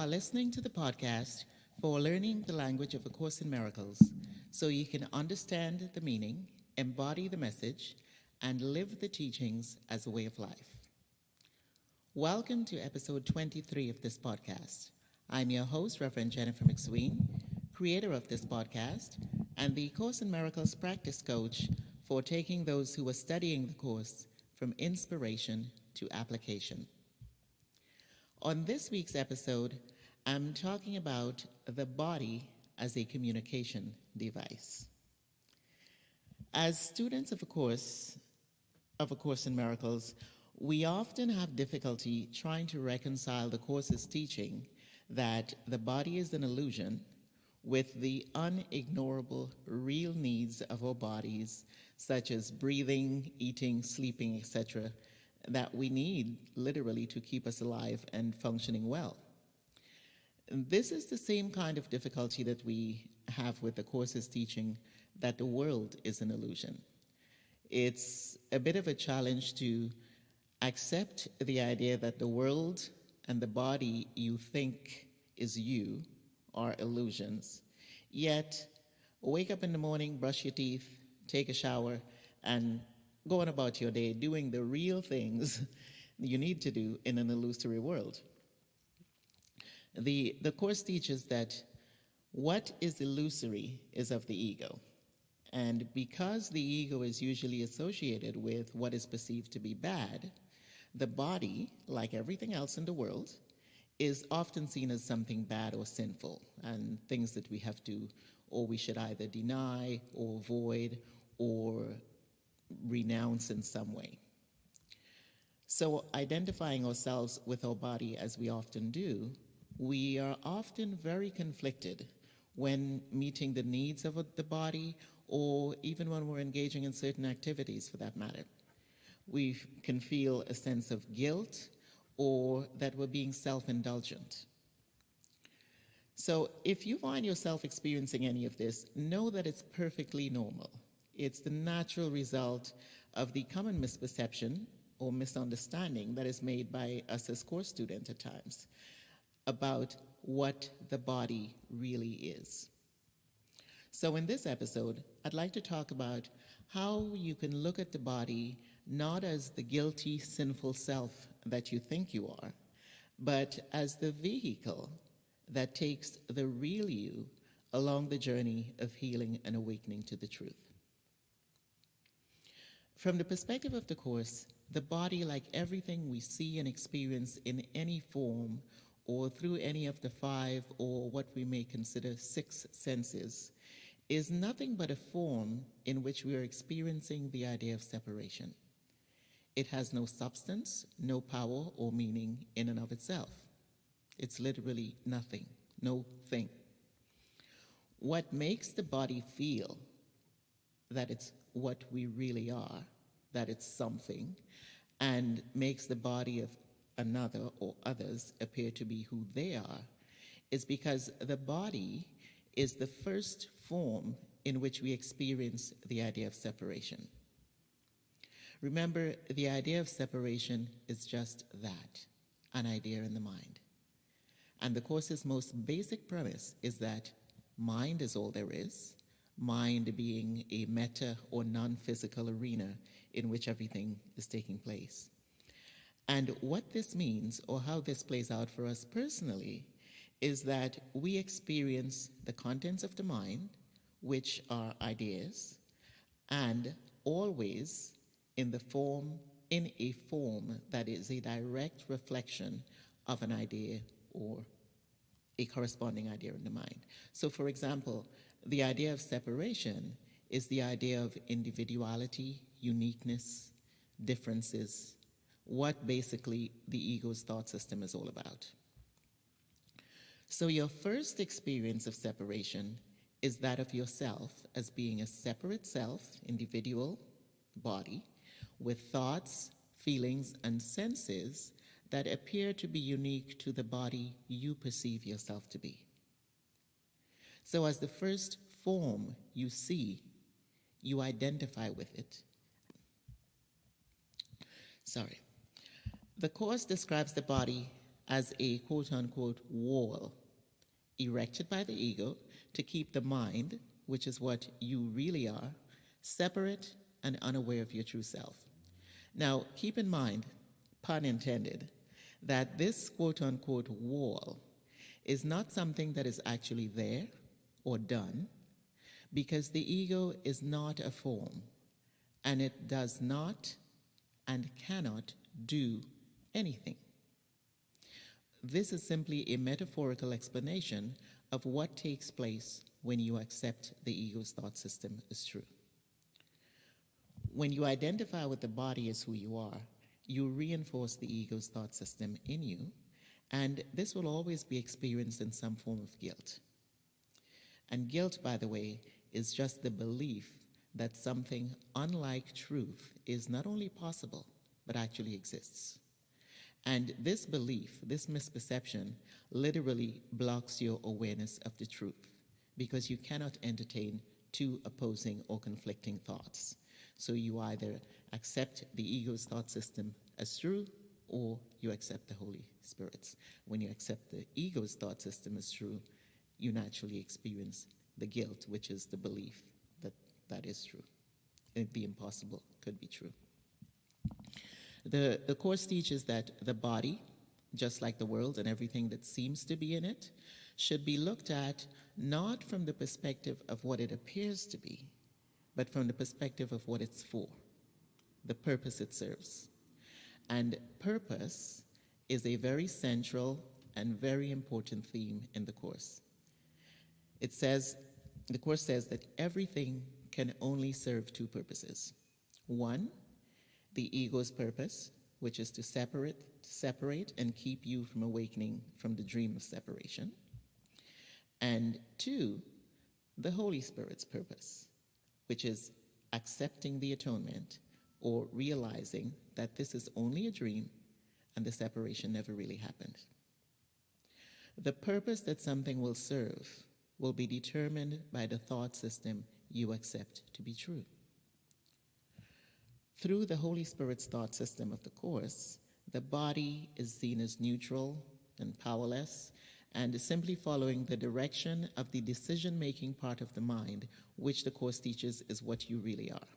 are listening to the podcast for learning the language of A Course in Miracles so you can understand the meaning, embody the message, and live the teachings as a way of life. Welcome to episode 23 of this podcast. I'm your host, Reverend Jennifer McSween, creator of this podcast, and the Course in Miracles practice coach for taking those who are studying the Course from inspiration to application. On this week's episode, I'm talking about the body as a communication device. As students of A Course in Miracles, we often have difficulty trying to reconcile the Course's teaching that the body is an illusion with the unignorable real needs of our bodies, such as breathing, eating, sleeping, etc., that we need literally to keep us alive and functioning well. This is the same kind of difficulty that we have with the Course's teaching that the world is an illusion. It's a bit of a challenge to accept the idea that the world and the body you think is you are illusions, yet wake up in the morning, brush your teeth, take a shower, and go on about your day doing the real things you need to do in an illusory world. The Course teaches that what is illusory is of the ego. And because the ego is usually associated with what is perceived to be bad, the body, like everything else in the world, is often seen as something bad or sinful, and things that we have to, or we should either deny or avoid or renounce in some way. So identifying ourselves with our body as we often do, we are often very conflicted when meeting the needs of the body or even when we're engaging in certain activities for that matter. We can feel a sense of guilt or that we're being self-indulgent. So if you find yourself experiencing any of this, know that it's perfectly normal. It's the natural result of the common misperception or misunderstanding that is made by us as Course students at times about what the body really is. So in this episode, I'd like to talk about how you can look at the body not as the guilty, sinful self that you think you are, but as the vehicle that takes the real you along the journey of healing and awakening to the truth. From the perspective of the Course, the body, like everything we see and experience in any form or through any of the 5 or what we may consider 6 senses, is nothing but a form in which we are experiencing the idea of separation. It has no substance, no power or meaning in and of itself. It's literally nothing, no thing. What makes the body feel that it's what we really are, that it's something, and makes the body of another or others appear to be who they are, is because the body is the first form in which we experience the idea of separation. Remember, the idea of separation is just that, an idea in the mind. And the Course's most basic premise is that mind is all there is, mind being a meta or non-physical arena in which everything is taking place. And what this means, or how this plays out for us personally, is that we experience the contents of the mind, which are ideas, and always in a form that is a direct reflection of an idea or a corresponding idea in the mind. So for example, the idea of separation is the idea of individuality, uniqueness, differences, what basically the ego's thought system is all about. So your first experience of separation is that of yourself as being a separate self, individual, body, with thoughts, feelings, and senses that appear to be unique to the body you perceive yourself to be. So as the first form you see, you identify with it. The Course describes the body as a quote unquote wall erected by the ego to keep the mind, which is what you really are, separate and unaware of your true self. Now, keep in mind, pun intended, that this quote unquote wall is not something that is actually there or done, because the ego is not a form, and it does not and cannot do anything. This is simply a metaphorical explanation of what takes place when you accept the ego's thought system as true. When you identify with the body as who you are, you reinforce the ego's thought system in you, and this will always be experienced in some form of guilt. And guilt, by the way, is just the belief that something unlike truth is not only possible, but actually exists. And this belief, this misperception, literally blocks your awareness of the truth, because you cannot entertain two opposing or conflicting thoughts. So you either accept the ego's thought system as true, or you accept the Holy Spirit's. When you accept the ego's thought system as true, you naturally experience the guilt, which is the belief that that is true. The impossible could be true. The Course teaches that the body, just like the world and everything that seems to be in it, should be looked at not from the perspective of what it appears to be, but from the perspective of what it's for, the purpose it serves. And purpose is a very central and very important theme in the Course. The Course says that everything can only serve two purposes. One, the ego's purpose, which is to separate and keep you from awakening from the dream of separation. And two, the Holy Spirit's purpose, which is accepting the atonement or realizing that this is only a dream and the separation never really happened. The purpose that something will serve will be determined by the thought system you accept to be true. Through the Holy Spirit's thought system of the Course, the body is seen as neutral and powerless, and is simply following the direction of the decision-making part of the mind, which the Course teaches is what you really are.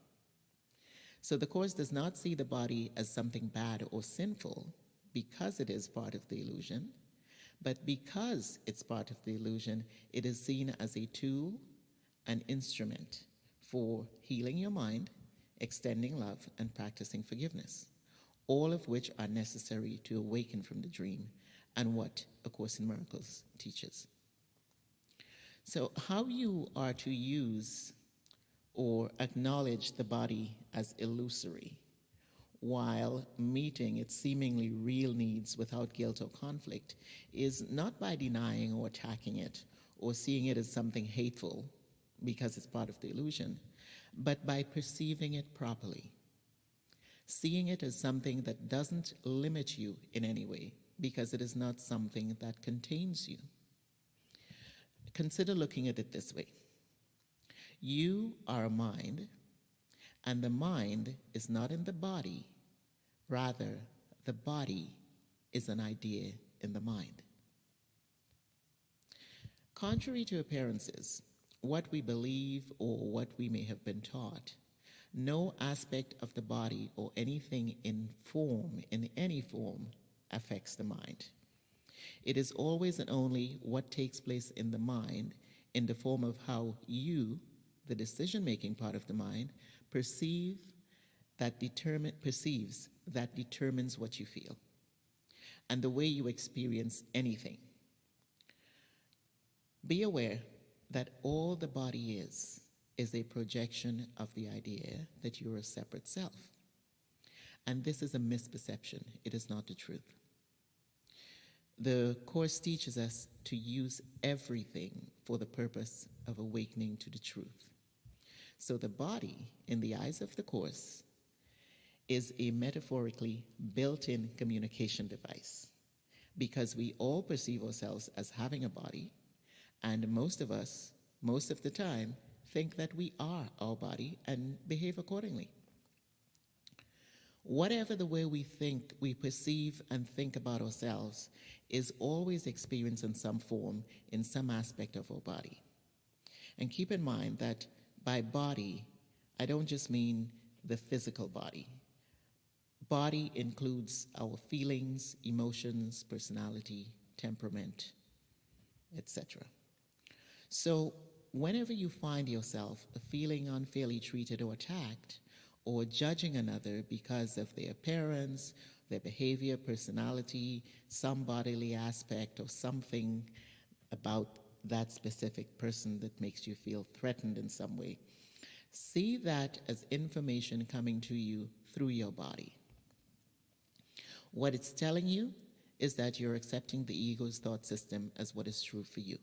So the Course does not see the body as something bad or sinful because it is part of the illusion, but because it's part of the illusion, it is seen as a tool, an instrument for healing your mind, extending love, and practicing forgiveness, all of which are necessary to awaken from the dream and what A Course in Miracles teaches. So how you are to use or acknowledge the body as illusory while meeting its seemingly real needs without guilt or conflict is not by denying or attacking it or seeing it as something hateful because it's part of the illusion, but by perceiving it properly, seeing it as something that doesn't limit you in any way because it is not something that contains you. Consider looking at it this way. You are a mind, and the mind is not in the body. Rather, the body is an idea in the mind. Contrary to appearances, what we believe or what we may have been taught, no aspect of the body or anything in any form, affects the mind. It is always and only what takes place in the mind in the form of how you, the decision-making part of the mind, perceives that determines what you feel and the way you experience anything. Be aware that all the body is a projection of the idea that you're a separate self. And this is a misperception. It is not the truth. The Course teaches us to use everything for the purpose of awakening to the truth. So the body, in the eyes of the Course, is a metaphorically built-in communication device, because we all perceive ourselves as having a body, and most of us, most of the time, think that we are our body and behave accordingly. Whatever the way we think, we perceive and think about ourselves is always experienced in some form, in some aspect of our body. And keep in mind that by body, I don't just mean the physical body. Body includes our feelings, emotions, personality, temperament, etc. So whenever you find yourself feeling unfairly treated or attacked, or judging another because of their appearance, their behavior, personality, some bodily aspect, or something about that specific person that makes you feel threatened in some way, see that as information coming to you through your body. What it's telling you is that you're accepting the ego's thought system as what is true for you.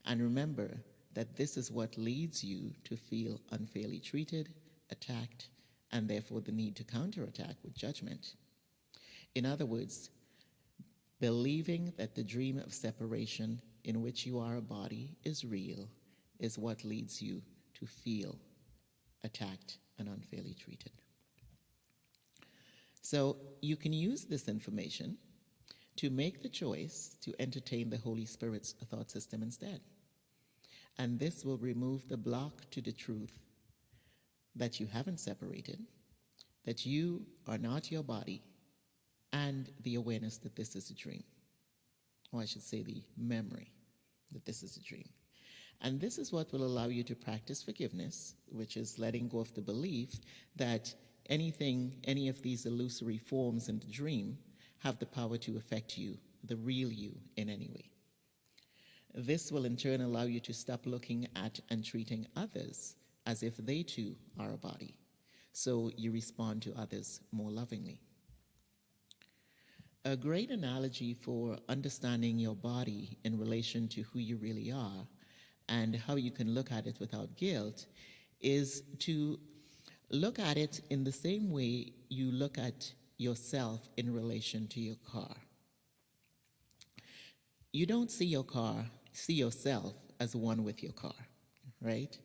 And remember that this is what leads you to feel unfairly treated, attacked, and therefore the need to counterattack with judgment. In other words, believing that the dream of separation in which you are a body is real is what leads you to feel attacked and unfairly treated. So you can use this information to make the choice to entertain the Holy Spirit's thought system instead. And this will remove the block to the truth that you haven't separated, that you are not your body, and the awareness that this is a dream. Or I should say the memory that this is a dream. And this is what will allow you to practice forgiveness, which is letting go of the belief that any of these illusory forms in the dream have the power to affect you, the real you, in any way. This will in turn allow you to stop looking at and treating others as if they too are a body, so you respond to others more lovingly. A great analogy for understanding your body in relation to who you really are and how you can look at it without guilt is to look at it in the same way you look at yourself in relation to your car. You don't see yourself as one with your car, right?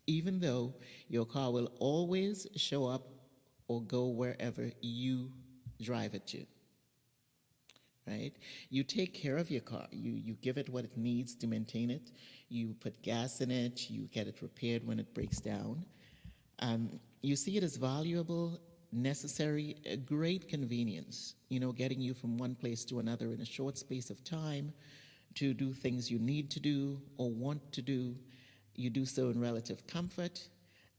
Even though your car will always show up or go wherever you drive it to, right? You take care of your car. You give it what it needs to maintain it. You put gas in it. You get it repaired when it breaks down. You see it as valuable, necessary, a great convenience, getting you from one place to another in a short space of time to do things you need to do or want to do. You do so in relative comfort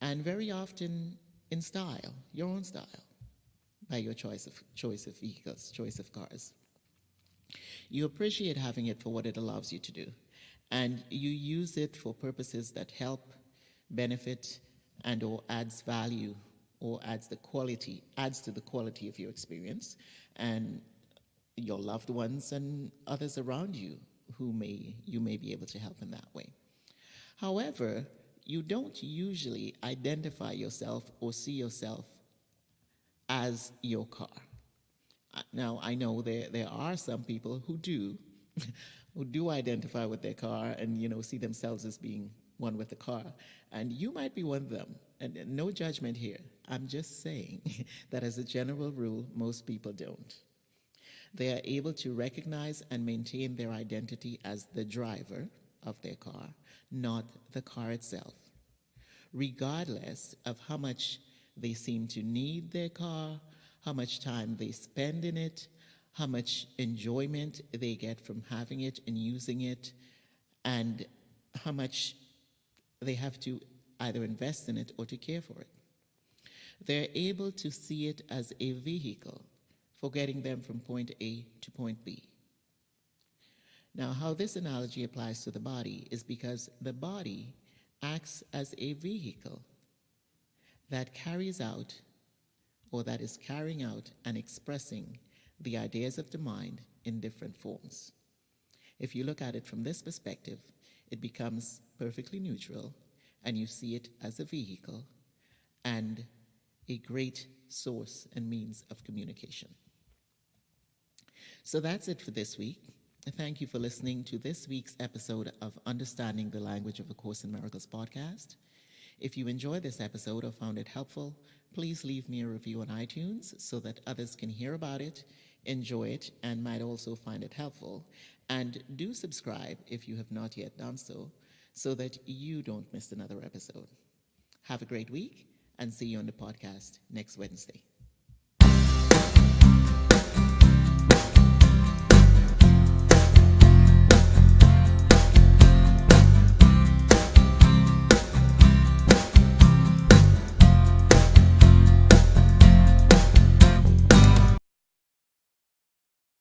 and very often in style, your own style, by your choice of vehicles, choice of cars. You appreciate having it for what it allows you to do, and you use it for purposes that help, benefit, and or adds value or adds to the quality of your experience and your loved ones and others around you who you may be able to help in that way. However, you don't usually identify yourself or see yourself as your car. Now, I know there are some people who do, who do identify with their car and, see themselves as being one with the car. And you might be one of them. And no judgment here. I'm just saying that as a general rule, most people don't. They are able to recognize and maintain their identity as the driver of their car, not the car itself, regardless of how much they seem to need their car, how much time they spend in it, how much enjoyment they get from having it and using it, and how much they have to either invest in it or to care for it. They're able to see it as a vehicle for getting them from point A to point B. Now, how this analogy applies to the body is because the body acts as a vehicle that carries out, or that is carrying out and expressing the ideas of the mind in different forms. If you look at it from this perspective, it becomes perfectly neutral, and you see it as a vehicle and a great source and means of communication. So that's it for this week. Thank you for listening to this week's episode of Understanding the Language of A Course in Miracles podcast. If you enjoyed this episode or found it helpful, please leave me a review on iTunes so that others can hear about it, enjoy it, and might also find it helpful. And do subscribe if you have not yet done so that you don't miss another episode. Have a great week and see you on the podcast next Wednesday.